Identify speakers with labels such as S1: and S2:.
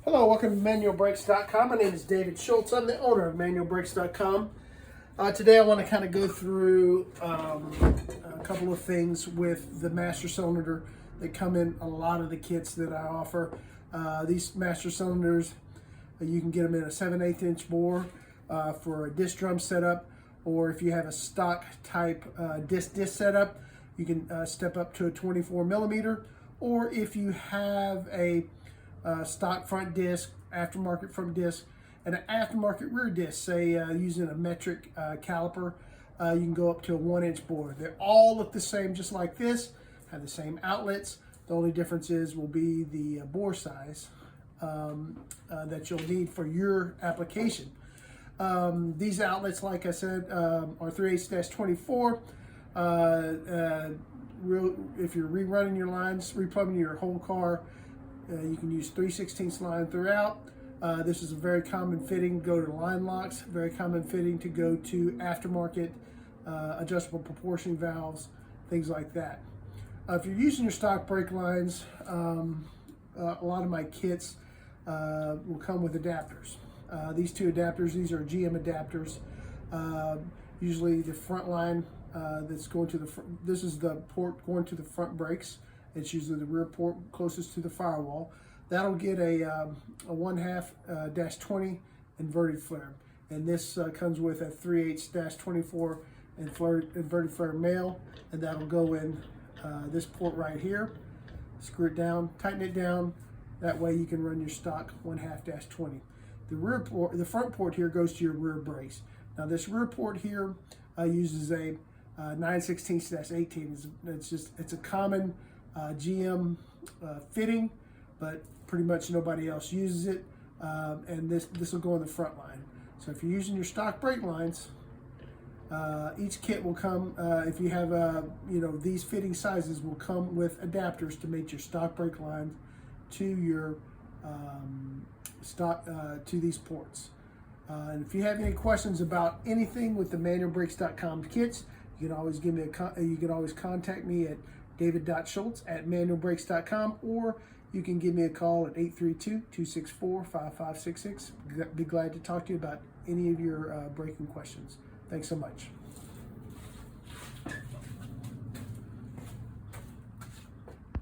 S1: Hello, welcome to ManualBrakes.com. My name is David Schultz. I'm the owner of ManualBrakes.com. Today I want to kind of go through a couple of things with the master cylinder that come in a lot of the kits that I offer. These master cylinders, you can get them in a 7/8 inch bore for a disc drum setup, or if you have a stock type disc setup, you can step up to a 24 millimeter, or if you have a stock front disc, aftermarket front disc, and an aftermarket rear disc, say using a metric caliper, you can go up to a 1-inch bore. They all look the same, just like this, have the same outlets. The only difference will be the bore size that you'll need for your application. These outlets, like I said, are 3/8-24. If you're rerunning your lines, replumbing your whole car, you can use 3/16 line throughout. This is a very common fitting to go to line locks, very common fitting to go to aftermarket adjustable proportion valves, things like that. If you're using your stock brake lines, a lot of my kits will come with adapters. These two adapters, these are GM adapters. Usually the front line that's going to the front, this is the port going to the front brakes. It's usually the rear port closest to the firewall. That'll get a 1/2-20 inverted flare. And this comes with a 3/8-24 inverted flare male, and that'll go in this port right here. Screw it down, tighten it down. That way you can run your stock 1/2-20. The rear port, the front port here goes to your rear brakes. Now this rear port here uses a 9/16-18. It's a common GM fitting, but pretty much nobody else uses it, and this will go in the front line. So if you're using your stock brake lines, each kit will come, if you have these fitting sizes, will come with adapters to make your stock brake line to your stock to these ports. And if you have any questions about anything with the ManualBrakes.com kits, you can always give me you can always contact me at david.schultz@ManualBrakes.com, or you can give me a call at 832-264-5566. Be glad to talk to you about any of your braking questions. Thanks so much.